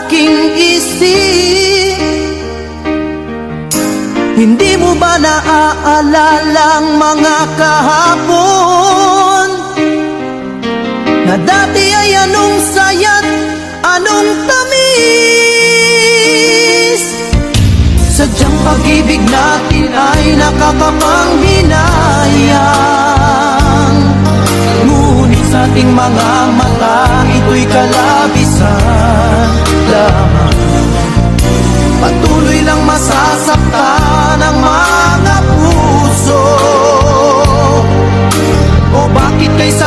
aking isip. Hindi mo ba naaalala ang mga kahapon na dati ay anong saya't anong tamis? Sadyang pag-ibig natin ay nakakapanghinayang, ngunit sa ating mga mata ito'y kalabisan lamang.